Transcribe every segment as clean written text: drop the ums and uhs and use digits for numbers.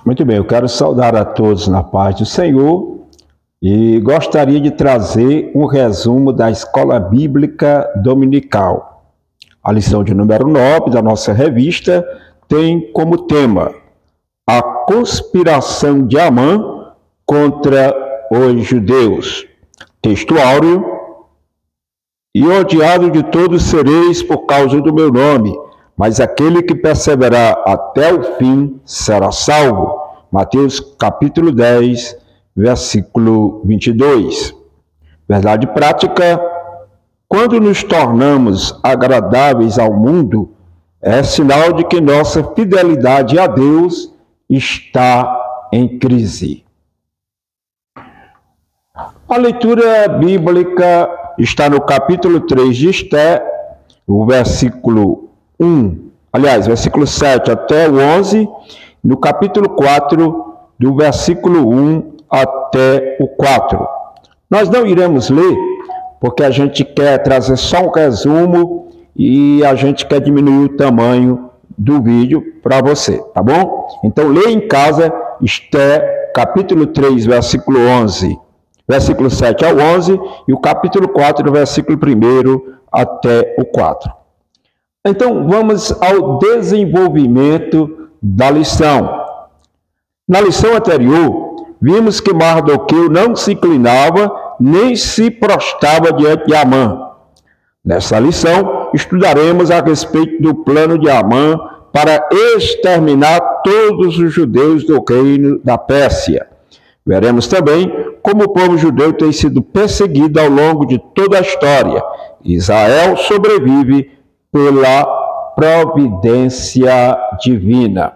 Muito bem, eu quero saudar a todos na paz do Senhor e gostaria de trazer um resumo da Escola Bíblica Dominical. A lição de número 9 da nossa revista tem como tema a conspiração de Amã contra os judeus. Texto áureo: e odiado de todos sereis por causa do meu nome, mas aquele que perseverar até o fim será salvo. Mateus capítulo 10, versículo 22. Verdade prática: quando nos tornamos agradáveis ao mundo, é sinal de que nossa fidelidade a Deus está em crise. A leitura bíblica está no capítulo 3 de Esté, o versículo versículo 7 até o 11, no capítulo 4, do versículo 1 até o 4. Nós não iremos ler, porque a gente quer trazer só um resumo e a gente quer diminuir o tamanho do vídeo para você, tá bom? Então, leia em casa Esté, capítulo 3, versículo 11, versículo 7 ao 11, e o capítulo 4, versículo 1 até o 4. Então, vamos ao desenvolvimento da lição. Na lição anterior, vimos que Mardoqueu não se inclinava nem se prostrava diante de Amã. Nessa lição, estudaremos a respeito do plano de Amã para exterminar todos os judeus do reino da Pérsia. Veremos também como o povo judeu tem sido perseguido ao longo de toda a história. Israel sobrevive pela providência divina.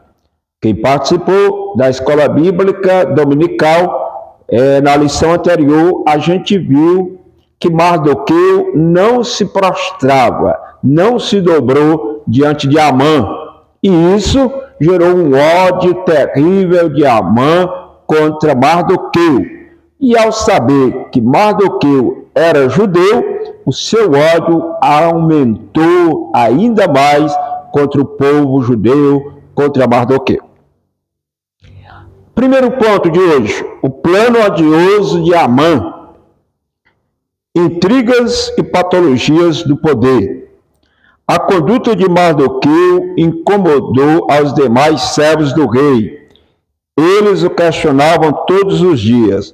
Quem participou da Escola Bíblica Dominical, na lição anterior, a gente viu que Mardoqueu não se prostrava, não se dobrou diante de Amã. E isso gerou um ódio terrível de Amã contra Mardoqueu. E ao saber que Mardoqueu era judeu, o seu ódio aumentou ainda mais contra o povo judeu, contra Mardoqueu. Primeiro ponto de hoje: o plano odioso de Amã. Intrigas e patologias do poder. A conduta de Mardoqueu incomodou aos demais servos do rei. Eles o questionavam todos os dias: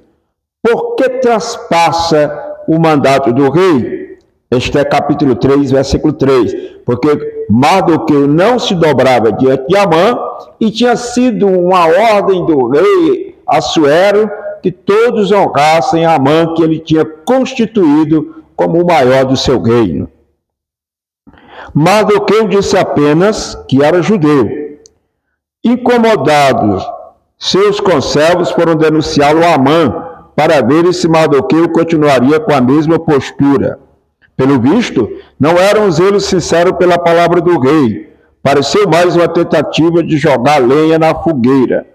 por que traspassa o mandato do rei? Este é capítulo 3, versículo 3. Porque Mardoqueu não se dobrava diante de Amã, e tinha sido uma ordem do rei Assuero que todos honrassem Amã, que ele tinha constituído como o maior do seu reino. Mardoqueu disse apenas que era judeu. Incomodados, seus conservos foram denunciá-lo a Amã, para ver se Mardoqueu continuaria com a mesma postura. Pelo visto, não era um zelo sincero pela palavra do rei. Pareceu mais uma tentativa de jogar lenha na fogueira.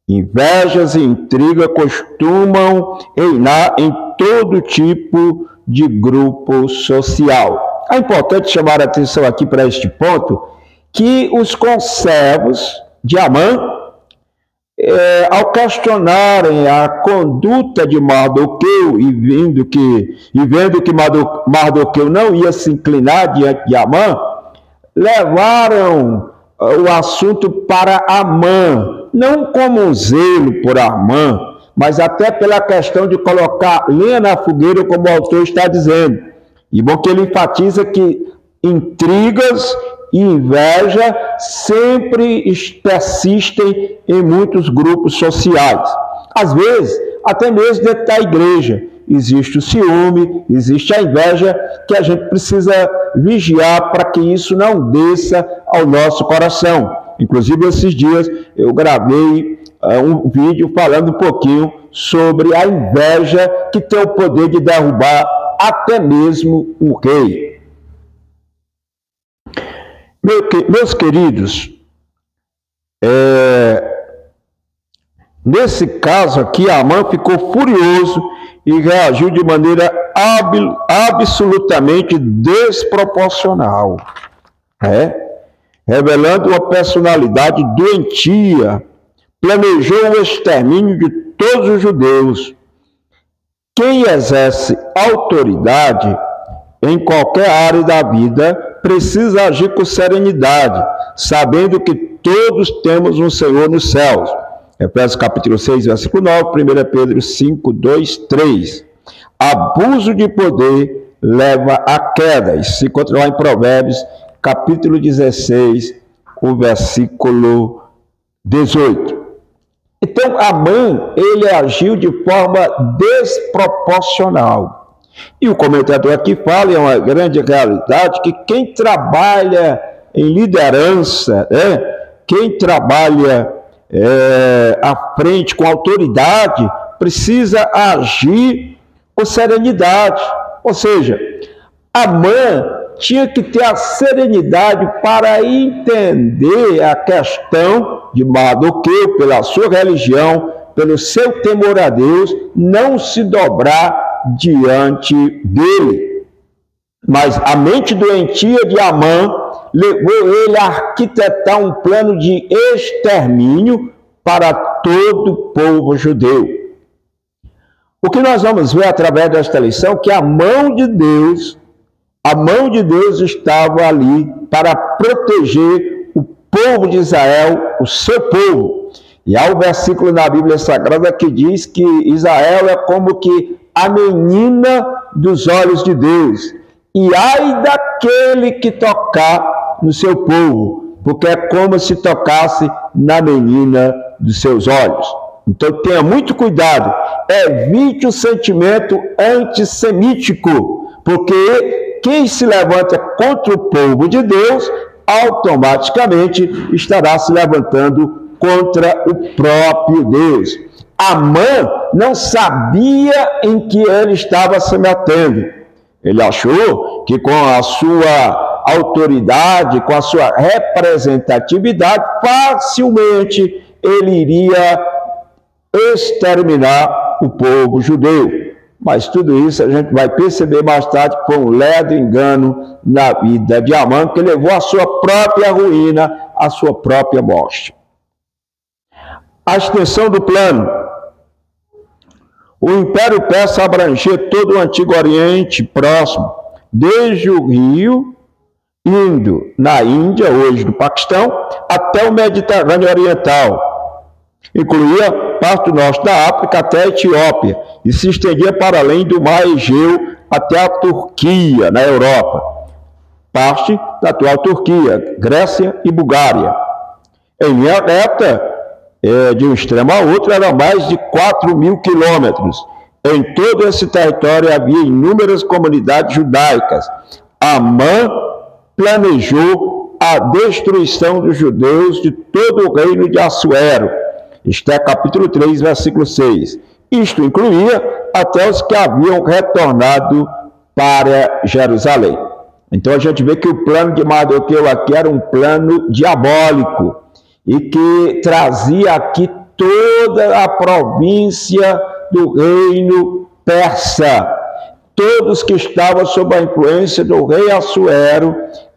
Invejas e intriga costumam reinar em todo tipo de grupo social. É importante chamar a atenção aqui para este ponto, que os conservos de Amã, ao questionarem a conduta de Mardoqueu e vendo que Mardoqueu não ia se inclinar diante de Amã, levaram o assunto para Amã, não como um zelo por Amã, mas até pela questão de colocar lenha na fogueira, como o autor está dizendo. E bom que ele enfatiza que intrigas e inveja sempre persistem em muitos grupos sociais. Às vezes, até mesmo dentro da igreja, existe o ciúme, existe a inveja, que a gente precisa vigiar para que isso não desça ao nosso coração. Inclusive, esses dias eu gravei um vídeo falando um pouquinho sobre a inveja, que tem o poder de derrubar até mesmo um rei. Meus queridos, nesse caso aqui, Amã ficou furioso e reagiu de maneira absolutamente desproporcional, revelando uma personalidade doentia, planejou o extermínio de todos os judeus. Quem exerce autoridade em qualquer área da vida precisa agir com serenidade, sabendo que todos temos um Senhor nos céus. Efésios capítulo 6, versículo 9, 1 Pedro 5, 2, 3. Abuso de poder leva à queda. Isso se encontra lá em Provérbios, capítulo 16, o versículo 18. Então, Amã, ele agiu de forma desproporcional. E o comentador aqui fala, é uma grande realidade, que quem trabalha em liderança, quem trabalha à frente com autoridade, precisa agir com serenidade. Ou seja, Amã tinha que ter a serenidade para entender a questão de Mardoqueu, pela sua religião, pelo seu temor a Deus, não se dobrar diante dele. Mas a mente doentia de Amã levou ele a arquitetar um plano de extermínio para todo o povo judeu. O que nós vamos ver através desta lição é que a mão de Deus estava ali para proteger o povo de Israel, o seu povo. E há um versículo na Bíblia Sagrada que diz que Israel é como que a menina dos olhos de Deus. E ai daquele que tocar no seu povo, porque é como se tocasse na menina dos seus olhos. Então tenha muito cuidado, evite o sentimento antissemítico, porque quem se levanta contra o povo de Deus, automaticamente estará se levantando contra o próprio Deus. Amã não sabia em que ele estava se metendo. Ele achou que com a sua autoridade, com a sua representatividade, facilmente ele iria exterminar o povo judeu. Mas tudo isso a gente vai perceber mais tarde que foi um ledo engano na vida de Amã, que levou à sua própria ruína, à sua própria morte. A extensão do plano. O Império Persa abrangia todo o Antigo Oriente Próximo, desde o Rio, indo na Índia, hoje do Paquistão, até o Mediterrâneo Oriental. Incluía parte do norte da África até a Etiópia e se estendia para além do mar Egeu até a Turquia, na Europa. Parte da atual Turquia, Grécia e Bulgária. Em linha reta, de um extremo a outro, eram mais de 4.000 quilômetros. Em todo esse território havia inúmeras comunidades judaicas. Amã planejou a destruição dos judeus de todo o reino de Assuero. Isto é capítulo 3, versículo 6. Isto incluía até os que haviam retornado para Jerusalém. Então a gente vê que o plano de Mardoqueu aqui era um plano diabólico e que trazia aqui toda a província do reino persa. Todos que estavam sob a influência do rei Assuero,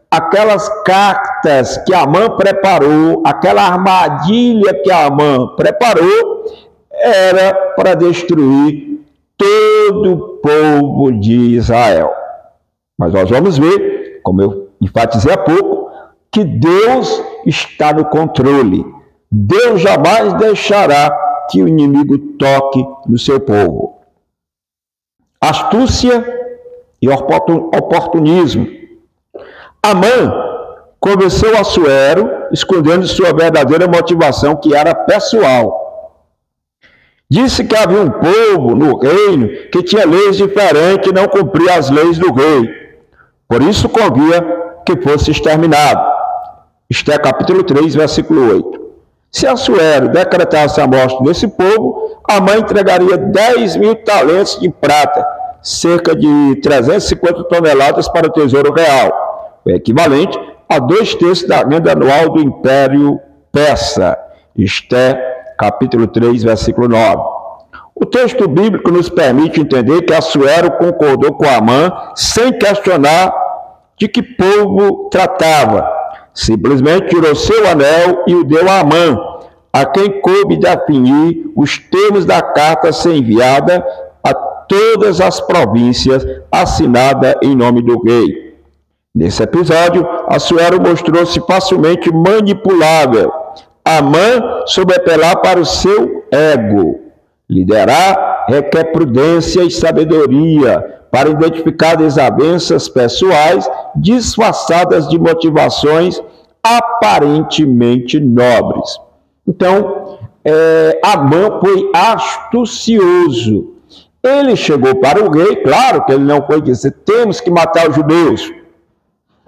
aquelas cartas que Amã preparou, aquela armadilha que Amã preparou, era para destruir todo o povo de Israel. Mas nós vamos ver, como eu enfatizei há pouco, que Deus está no controle. Deus jamais deixará que o inimigo toque no seu povo. Astúcia e oportunismo. Amã convenceu Assuero, escondendo sua verdadeira motivação, que era pessoal. Disse que havia um povo no reino que tinha leis diferentes e não cumpria as leis do rei. Por isso convia que fosse exterminado. Isto é capítulo 3, versículo 8. Se Assuero decretasse a morte desse povo, Amã entregaria 10.000 talentos de prata, cerca de 350 toneladas para o tesouro real, o equivalente a 2/3 da renda anual do Império Persa. Isto é capítulo 3, versículo 9. O texto bíblico nos permite entender que Assuero concordou com Amã sem questionar de que povo tratava. Simplesmente tirou seu anel e o deu a Amã. a quem coube definir os termos da carta a ser enviada a todas as províncias, assinada em nome do rei. Nesse episódio, Assuero mostrou-se facilmente manipulável. Amã soube apelar para o seu ego. Liderar requer prudência e sabedoria para identificar desavenças pessoais disfarçadas de motivações aparentemente nobres. Então, Amã foi astucioso. Ele chegou para o rei, claro que ele não foi dizer, temos que matar os judeus.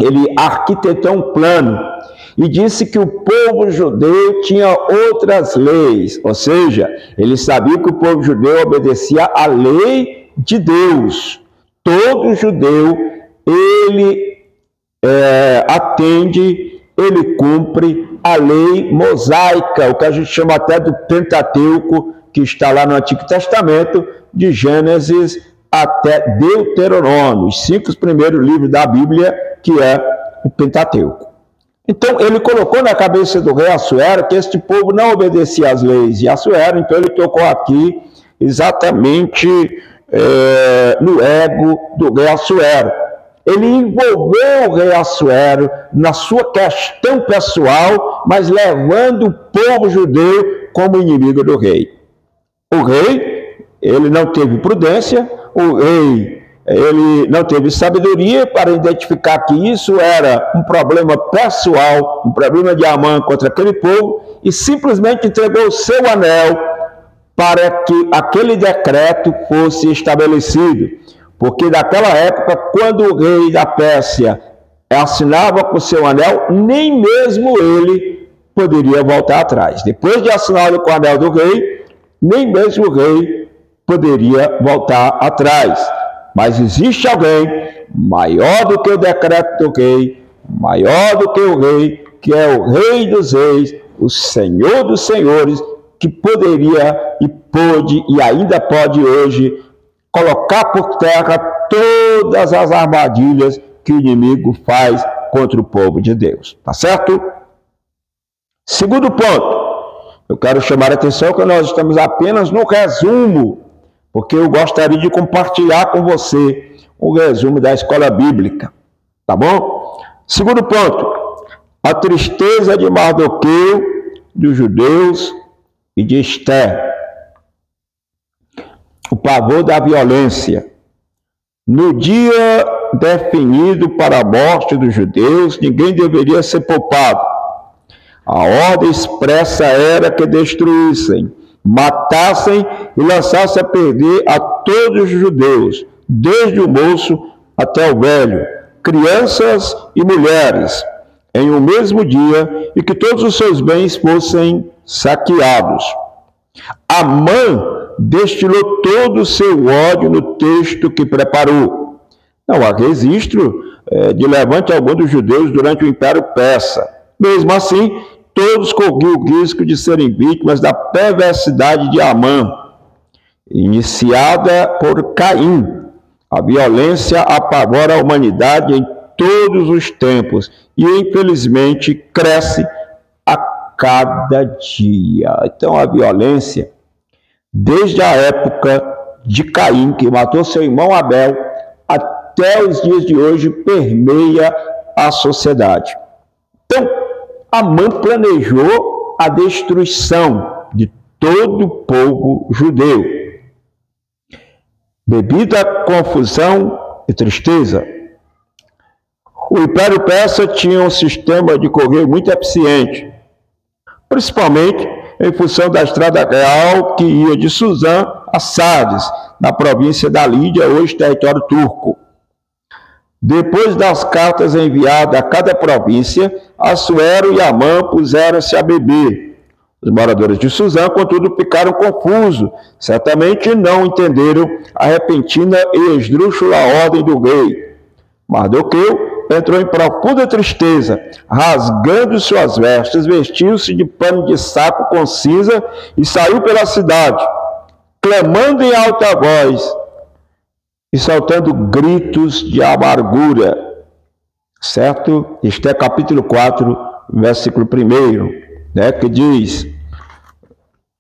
Ele arquitetou um plano e disse que o povo judeu tinha outras leis, ou seja, ele sabia que o povo judeu obedecia à lei de Deus. Todo judeu, ele atende, ele cumpre a lei mosaica, o que a gente chama até do Pentateuco, que está lá no Antigo Testamento, de Gênesis até Deuteronômio, os 5 primeiros livros da Bíblia, que é o Pentateuco. Então, ele colocou na cabeça do rei Assuero que este povo não obedecia às leis de Assuero, então ele tocou aqui exatamente no ego do rei Assuero. Ele envolveu o rei Assuero na sua questão pessoal, mas levando o povo judeu como inimigo do rei. O rei, ele não teve prudência, o rei, ele não teve sabedoria para identificar que isso era um problema pessoal, um problema de Amã contra aquele povo, e simplesmente entregou o seu anel para que aquele decreto fosse estabelecido. Porque naquela época, quando o rei da Pérsia assinava com o seu anel, nem mesmo ele poderia voltar atrás. Depois de assinar com o anel do rei, nem mesmo o rei poderia voltar atrás. Mas existe alguém maior do que o decreto do rei, maior do que o rei, que é o Rei dos Reis, o Senhor dos Senhores, que poderia e pôde e ainda pode hoje colocar por terra todas as armadilhas que o inimigo faz contra o povo de Deus. Tá certo? Segundo ponto, eu quero chamar a atenção que nós estamos apenas no resumo, porque eu gostaria de compartilhar com você o resumo da escola bíblica, tá bom? Segundo ponto, a tristeza de Mardoqueu, dos judeus e de Esther. O pavor da violência. No dia definido para a morte dos judeus, ninguém deveria ser poupado. A ordem expressa era que destruíssem, matassem e lançassem a perder a todos os judeus, desde o moço até o velho, crianças e mulheres, em um mesmo dia, e que todos os seus bens fossem saqueados. Amã destilou todo o seu ódio no texto que preparou. Não há registro de levante algum dos judeus durante o Império Persa. Mesmo assim, todos corriam o risco de serem vítimas da perversidade de Amã, iniciada por Caim. A violência apavora a humanidade em todos os tempos e, infelizmente, cresce a cada dia. Então, a violência, desde a época de Caim, que matou seu irmão Abel, até os dias de hoje, permeia a sociedade. Então, Amã planejou a destruição de todo o povo judeu. Devido à confusão e tristeza, o Império Persa tinha um sistema de correio muito eficiente, principalmente em função da estrada real que ia de Suzã a Sardes, na província da Lídia, hoje território turco. Depois das cartas enviadas a cada província, Assuero e Amã puseram-se a beber. Os moradores de Suzã, contudo, ficaram confusos. Certamente não entenderam a repentina e esdrúxula ordem do rei. Mardoqueu entrou em profunda tristeza, rasgando suas vestes, vestiu-se de pano de saco com cinza e saiu pela cidade, clamando em alta voz e soltando gritos de amargura. Certo? Este é capítulo 4, versículo 1, que diz: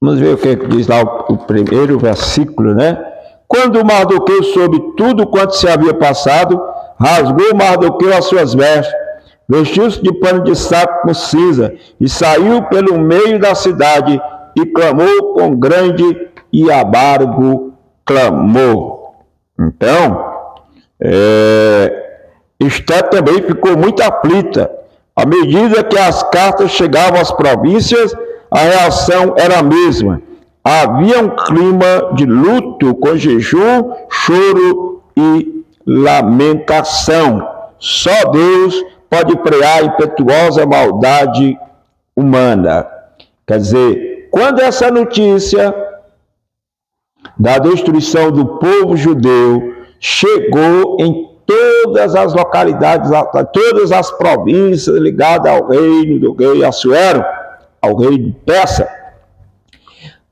Vamos ver o que diz lá o primeiro versículo, né? Quando Mardoqueu soube tudo quanto se havia passado, rasgou Mardoqueu as suas vestes, vestiu-se de pano de saco com cinza e saiu pelo meio da cidade e clamou com grande e amargo clamor. Então, Esther também ficou muito aflita. À medida que as cartas chegavam às províncias, a reação era a mesma. Havia um clima de luto com jejum, choro e lamentação. Só Deus pode frear a impetuosa maldade humana. Quer dizer, quando essa notícia da destruição do povo judeu chegou em todas as localidades, todas as províncias ligadas ao reino do rei Assuero, ao rei persa,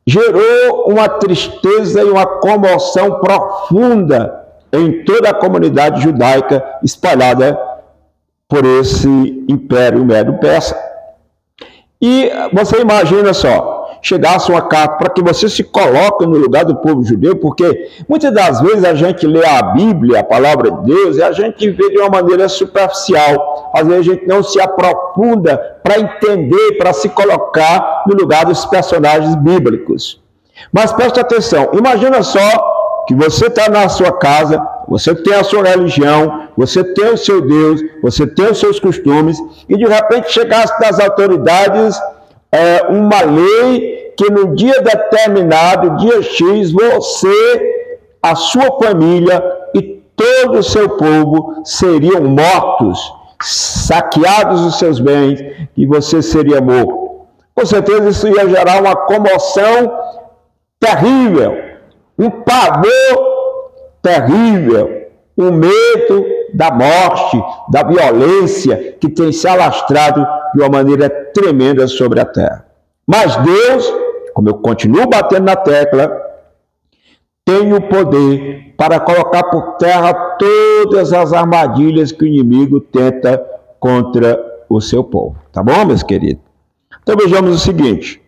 gerou uma tristeza e uma comoção profunda em toda a comunidade judaica espalhada por esse império medo-persa. E você imagina só, chegasse uma carta para que você se coloque no lugar do povo judeu, porque muitas das vezes a gente lê a Bíblia, a palavra de Deus, e a gente vê de uma maneira superficial. Às vezes a gente não se aprofunda para entender, para se colocar no lugar dos personagens bíblicos. Mas preste atenção, imagina só que você está na sua casa, você tem a sua religião, você tem o seu Deus, você tem os seus costumes, e de repente chegasse das autoridades uma lei que no dia determinado, dia X, você, a sua família e todo o seu povo seriam mortos, saqueados os seus bens, e você seria morto. Com certeza isso ia gerar uma comoção terrível, um pavor terrível, um medo da morte, da violência que tem se alastrado de uma maneira tremenda sobre a terra. Mas Deus, como eu continuo batendo na tecla, tem o poder para colocar por terra todas as armadilhas que o inimigo tenta contra o seu povo. Tá bom, meus queridos? Então vejamos o seguinte: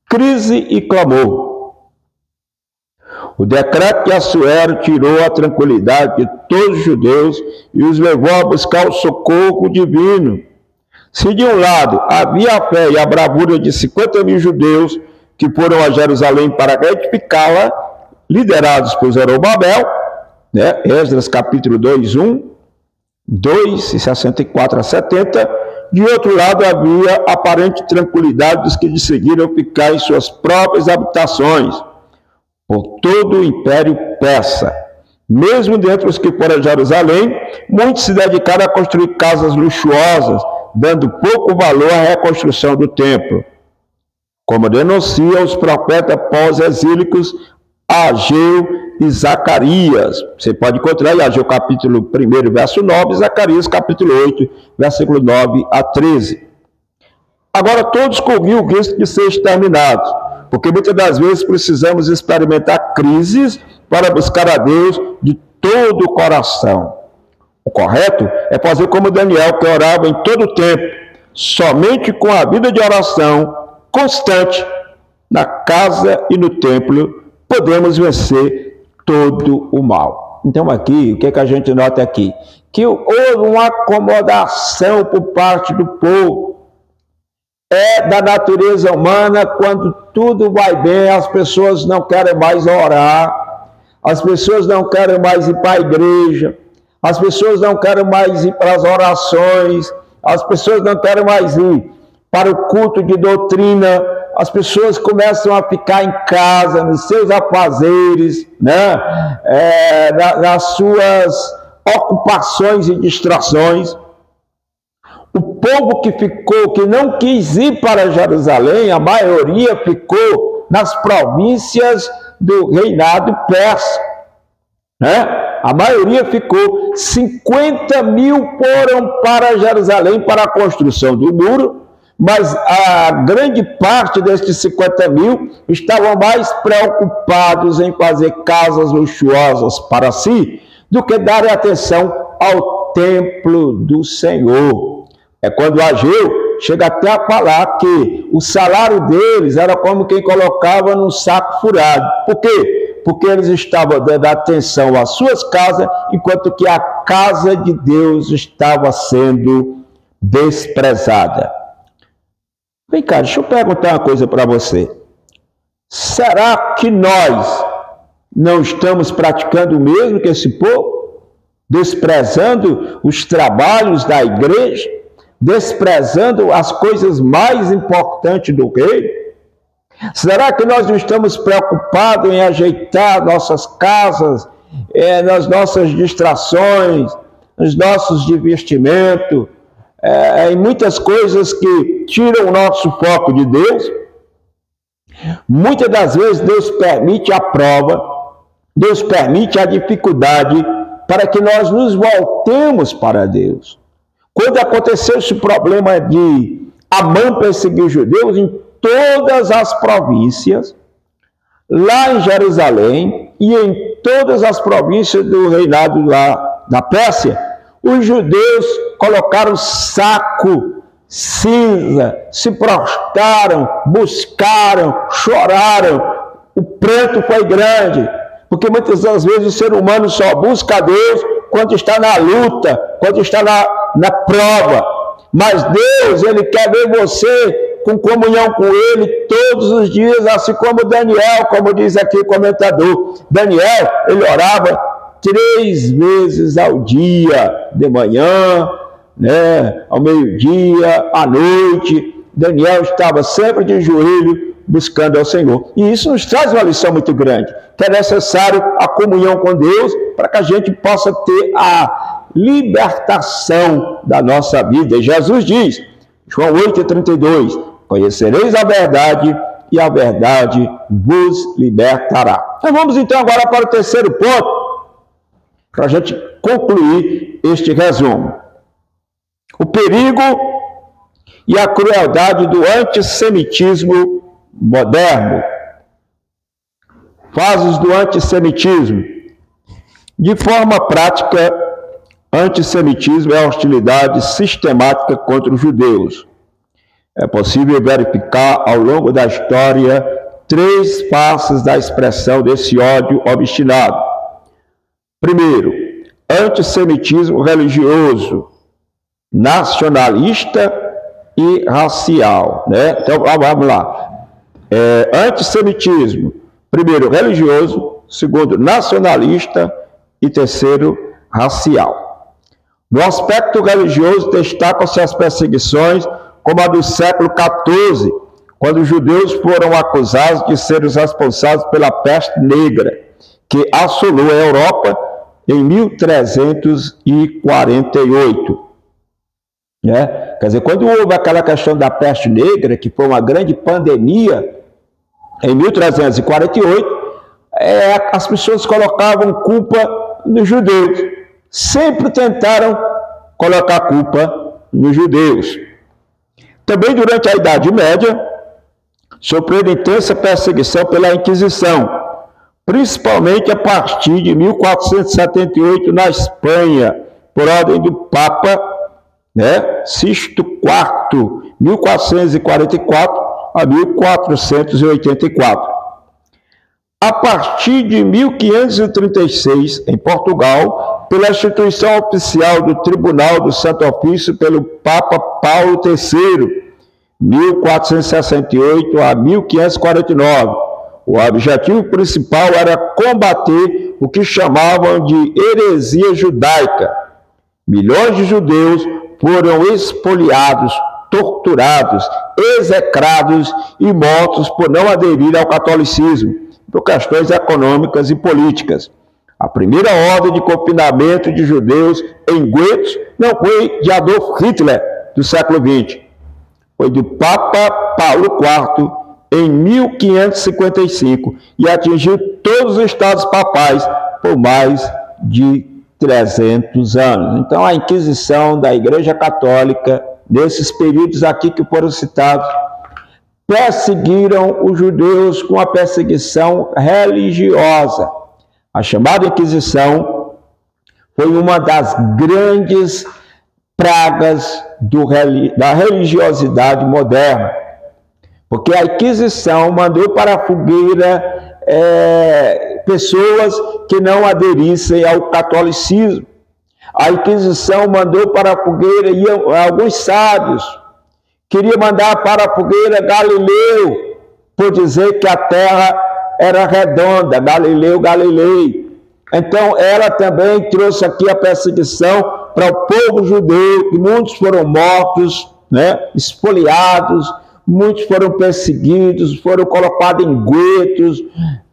crise e clamor. O decreto de Assuero tirou a tranquilidade de todos os judeus e os levou a buscar o socorro divino. Se de um lado havia a fé e a bravura de 50.000 judeus que foram a Jerusalém para retificá-la, liderados por Zorobabel, né? Esdras capítulo 2, 64 a 70, de outro lado havia aparente tranquilidade dos que decidiram ficar em suas próprias habitações, por todo o império persa. Mesmo dentre os que foram a Jerusalém, muitos se dedicaram a construir casas luxuosas, dando pouco valor à reconstrução do templo, como denunciam os profetas pós-exílicos Ageu e Zacarias. Você pode encontrar em Ageu capítulo 1, verso 9, e Zacarias capítulo 8, versículo 9 a 13. Agora todos corriam o risco de ser exterminados, porque muitas das vezes precisamos experimentar crises para buscar a Deus de todo o coração. O correto é fazer como Daniel, que orava em todo o tempo. Somente com a vida de oração constante na casa e no templo podemos vencer todo o mal. Então aqui, o que a gente nota aqui? Que houve uma acomodação por parte do povo. É da natureza humana, quando tudo vai bem, as pessoas não querem mais orar, as pessoas não querem mais ir para a igreja, as pessoas não querem mais ir para as orações, as pessoas não querem mais ir para o culto de doutrina, as pessoas começam a ficar em casa, nos seus afazeres, né? Nas suas ocupações e distrações. O povo que ficou, que não quis ir para Jerusalém, a maioria ficou nas províncias do reinado persa, né? A maioria ficou. 50.000 foram para Jerusalém para a construção do muro, mas a grande parte destes 50.000 estavam mais preocupados em fazer casas luxuosas para si do que darem atenção ao templo do Senhor. É quando Ageu chega até a falar que o salário deles era como quem colocava num saco furado. Por quê? Porque eles estavam dando atenção às suas casas, enquanto que a casa de Deus estava sendo desprezada. Vem cá, deixa eu perguntar uma coisa para você. Será que nós não estamos praticando o mesmo que esse povo? Desprezando os trabalhos da igreja? Desprezando as coisas mais importantes do reino? Será que nós não estamos preocupados em ajeitar nossas casas, nas nossas distrações, nos nossos divertimentos, em muitas coisas que tiram o nosso foco de Deus? Muitas das vezes Deus permite a prova, Deus permite a dificuldade para que nós nos voltemos para Deus. Quando aconteceu esse problema de Amã perseguir os judeus em todas as províncias, lá em Jerusalém e em todas as províncias do reinado lá da Pérsia, os judeus colocaram saco, cinza, se prostraram, buscaram, choraram. O pranto foi grande, porque muitas das vezes o ser humano só busca a Deus quando está na luta, quando está na prova. Mas Deus, Ele quer ver você com comunhão com Ele todos os dias, assim como Daniel, como diz aqui o comentador. Daniel, ele orava 3 vezes ao dia, de manhã, ao meio-dia, à noite. Daniel estava sempre de joelho buscando ao Senhor. E isso nos traz uma lição muito grande, que é necessário a comunhão com Deus para que a gente possa ter a libertação da nossa vida. E Jesus diz, João 8,32, conhecereis a verdade e a verdade vos libertará. Então vamos então agora para o terceiro ponto, para a gente concluir este resumo. O perigo e a crueldade do antissemitismo moderno. Fases do antissemitismo. De forma prática, antissemitismo é a hostilidade sistemática contra os judeus. É possível verificar ao longo da história 3 faces da expressão desse ódio obstinado. Primeiro, antissemitismo religioso, nacionalista e racial. Então, vamos lá. Antissemitismo, primeiro, religioso, segundo, nacionalista e terceiro, racial. No aspecto religioso, destacam-se as perseguições como a do século XIV, quando os judeus foram acusados de serem os responsáveis pela peste negra, que assolou a Europa em 1348. Quer dizer, quando houve aquela questão da peste negra, que foi uma grande pandemia, em 1348, as pessoas colocavam culpa nos judeus. Sempre tentaram colocar culpa nos judeus. Também durante a Idade Média, sofreu intensa perseguição pela Inquisição, principalmente a partir de 1478 na Espanha, por ordem do Papa Sixto IV, 1444 a 1484. A partir de 1536, em Portugal, pela instituição oficial do Tribunal do Santo Ofício pelo Papa Paulo III, 1468 a 1549. O objetivo principal era combater o que chamavam de heresia judaica. Milhões de judeus foram expoliados, torturados, execrados e mortos por não aderir ao catolicismo, por questões econômicas e políticas. A primeira ordem de confinamento de judeus em guetos não foi de Adolf Hitler, do século XX. Foi do Papa Paulo IV, em 1555, e atingiu todos os estados papais por mais de 300 anos. Então, a Inquisição da Igreja Católica, nesses períodos aqui que foram citados, perseguiram os judeus com a perseguição religiosa. A chamada Inquisição foi uma das grandes pragas da religiosidade moderna. Porque a Inquisição mandou para a fogueira pessoas que não aderissem ao catolicismo. A Inquisição mandou para a fogueira alguns sábios. Queria mandar para a fogueira Galileu, por dizer que a terra era redonda, Galileu Galilei. Então, ela também trouxe aqui a perseguição para o povo judeu, e muitos foram mortos, espoliados, muitos foram perseguidos, foram colocados em guetos,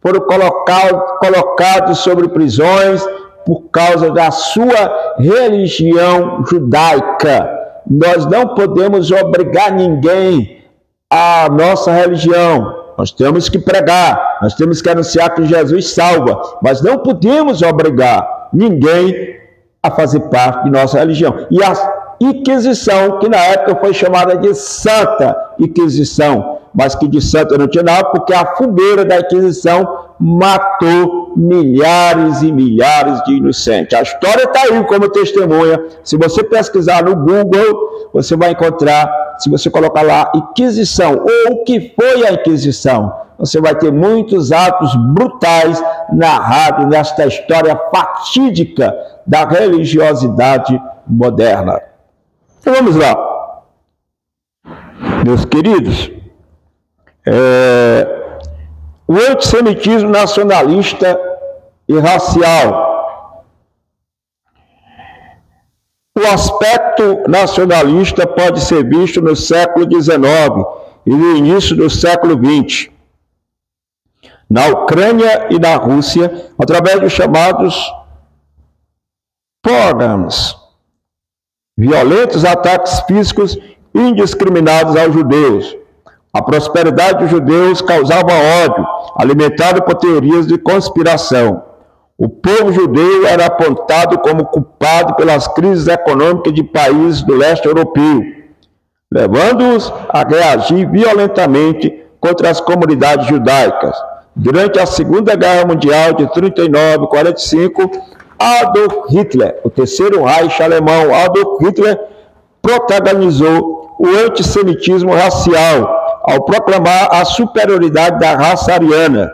foram colocados sobre prisões por causa da sua religião judaica. Nós não podemos obrigar ninguém à nossa religião. Nós temos que pregar, nós temos que anunciar que Jesus salva, mas não podemos obrigar ninguém a fazer parte de nossa religião. E a Inquisição, que na época foi chamada de Santa Inquisição, mas que de santa não tinha nada, porque a fogueira da Inquisição matou milhares e milhares de inocentes. A história está aí como testemunha. Se você pesquisar no Google, você vai encontrar, se você colocar lá Inquisição, ou o que foi a Inquisição, você vai ter muitos atos brutais narrados nesta história fatídica da religiosidade moderna. Então vamos lá. Meus queridos, o antissemitismo nacionalista e racial. O aspecto nacionalista pode ser visto no século XIX e no início do século XX, na Ucrânia e na Rússia, através dos chamados pogroms, violentos ataques físicos indiscriminados aos judeus. A prosperidade dos judeus causava ódio, alimentado por teorias de conspiração. O povo judeu era apontado como culpado pelas crises econômicas de países do leste europeu, levando-os a reagir violentamente contra as comunidades judaicas. Durante a Segunda Guerra Mundial de 39 a 45, Adolf Hitler, o terceiro Reich alemão, Adolf Hitler, protagonizou o antissemitismo racial ao proclamar a superioridade da raça ariana.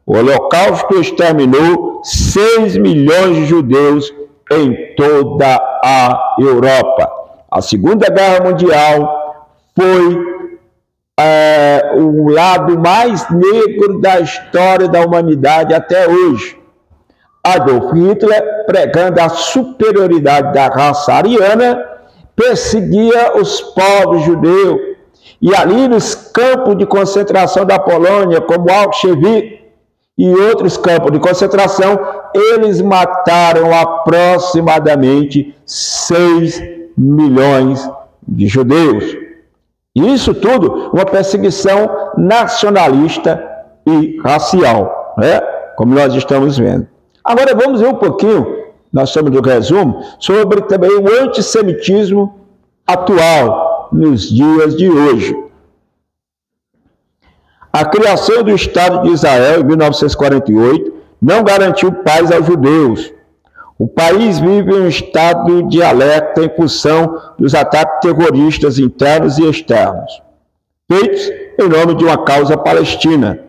O Holocausto exterminou 6 milhões de judeus em toda a Europa. A Segunda Guerra Mundial foi o lado mais negro da história da humanidade até hoje. Adolf Hitler, pregando a superioridade da raça ariana, perseguia os povos judeus. E ali nos campos de concentração da Polônia, como Auschwitz e outros campos de concentração, eles mataram aproximadamente 6 milhões de judeus. Isso tudo uma perseguição nacionalista e racial, como nós estamos vendo. Agora vamos ver um pouquinho, nós estamos no resumo, sobre também o antissemitismo atual nos dias de hoje. A criação do Estado de Israel em 1948 não garantiu paz aos judeus. O país vive um estado de alerta em função dos ataques terroristas internos e externos, feitos em nome de uma causa palestina.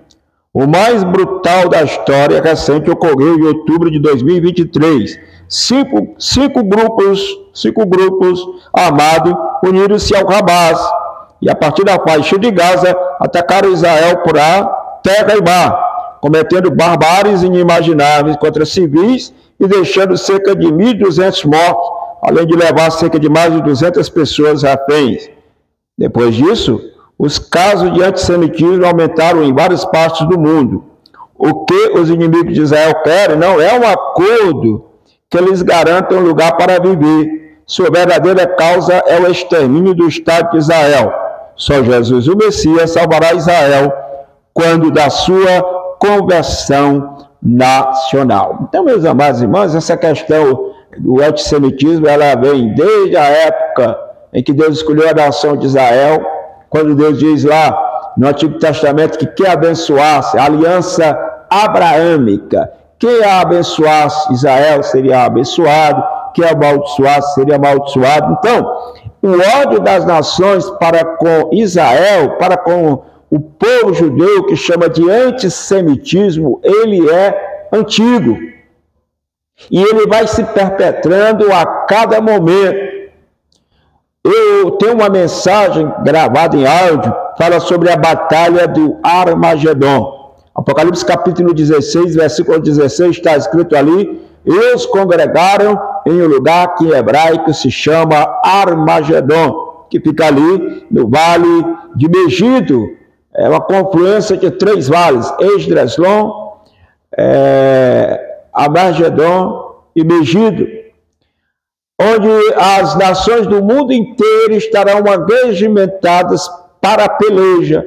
O mais brutal da história recente ocorreu em outubro de 2023. Cinco grupos armados uniram-se ao Hamas e, a partir da faixa de Gaza, atacaram Israel por ar, terra e mar, cometendo barbáries inimagináveis contra civis e deixando cerca de 1.200 mortos, além de levar cerca de mais de 200 pessoas reféns. Depois disso, os casos de antissemitismo aumentaram em várias partes do mundo. O que os inimigos de Israel querem não é um acordo que lhes garanta um lugar para viver. Sua verdadeira causa é o extermínio do Estado de Israel. Só Jesus, o Messias, salvará Israel quando da sua conversão nacional. Então, meus amados irmãos, essa questão do antissemitismo, ela vem desde a época em que Deus escolheu a nação de Israel, quando Deus diz lá no Antigo Testamento que quem abençoasse, a aliança abraâmica, quem abençoasse Israel seria abençoado, que amaldiçoasse seria amaldiçoado. Então, o ódio das nações para com Israel, para com o povo judeu, que chama de antissemitismo, ele é antigo. E ele vai se perpetrando a cada momento. Eu tenho uma mensagem gravada em áudio, fala sobre a batalha do Armagedon. Apocalipse capítulo 16, versículo 16, está escrito ali: eles congregaram em um lugar que em hebraico se chama Armagedon, que fica ali no vale de Megido. É uma confluência de 3 vales, Esdreslon, Armagedon e Megido, onde as nações do mundo inteiro estarão arregimentadas para a peleja,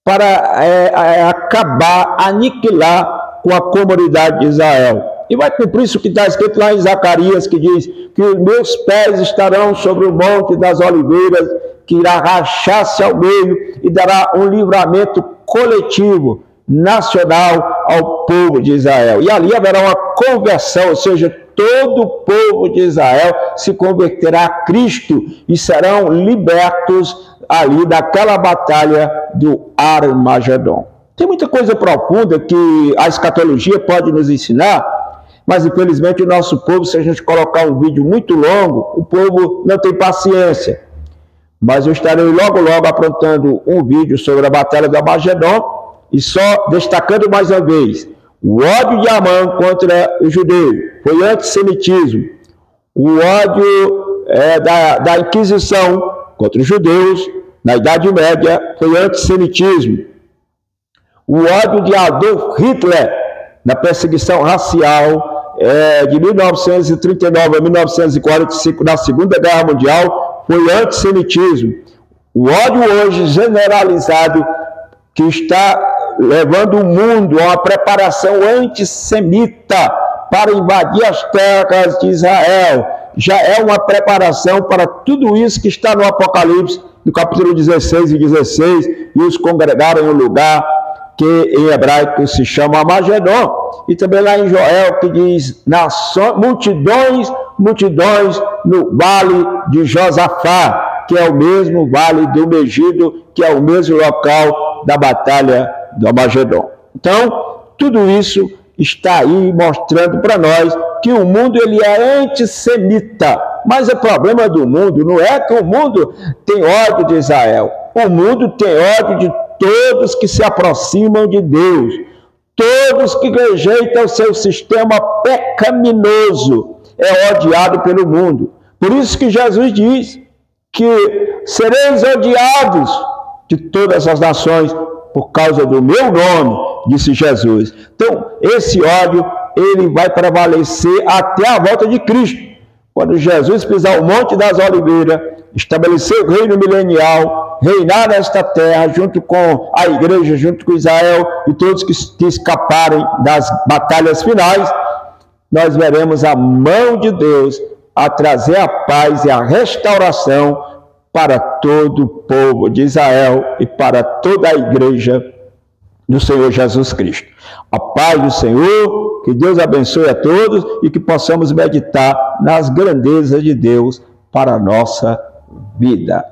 para acabar, aniquilar com a comunidade de Israel. E vai cumprir isso que está escrito lá em Zacarias, que diz que os meus pés estarão sobre o monte das oliveiras, que irá rachar-se ao meio e dará um livramento coletivo, nacional, ao povo de Israel. E ali haverá uma conversão, ou seja, todo o povo de Israel se converterá a Cristo e serão libertos ali daquela batalha do Armagedon. Tem muita coisa profunda que a escatologia pode nos ensinar, mas infelizmente o nosso povo, se a gente colocar um vídeo muito longo, o povo não tem paciência. Mas eu estarei logo aprontando um vídeo sobre a batalha do Armagedon e só destacando mais uma vez: o ódio de Amã contra o judeu foi antissemitismo. O ódio da Inquisição contra os judeus na Idade Média foi antissemitismo. O ódio de Adolf Hitler na perseguição racial de 1939 a 1945 na Segunda Guerra Mundial foi antissemitismo. O ódio hoje generalizado que está levando o mundo a uma preparação antissemita para invadir as terras de Israel, já é uma preparação para tudo isso que está no Apocalipse, no capítulo 16 e 16, e os congregaram em um lugar que em hebraico se chama Armagedon, e também lá em Joel que diz multidões no vale de Josafá, que é o mesmo vale do Megido, que é o mesmo local da batalha do Armagedon. Então, tudo isso está aí mostrando para nós que o mundo ele é antissemita. Mas o problema do mundo não é que o mundo tem ódio de Israel. O mundo tem ódio de todos que se aproximam de Deus, todos que rejeitam o seu sistema pecaminoso, é odiado pelo mundo. Por isso que Jesus diz que sereis odiados de todas as nações por causa do meu nome, disse Jesus. Então, esse ódio, ele vai prevalecer até a volta de Cristo. Quando Jesus pisar o Monte das Oliveiras, estabelecer o reino milenial, reinar nesta terra, junto com a igreja, junto com Israel, e todos que escaparem das batalhas finais, nós veremos a mão de Deus a trazer a paz e a restauração para todo o povo de Israel e para toda a igreja do Senhor Jesus Cristo. A paz do Senhor, que Deus abençoe a todos e que possamos meditar nas grandezas de Deus para a nossa vida.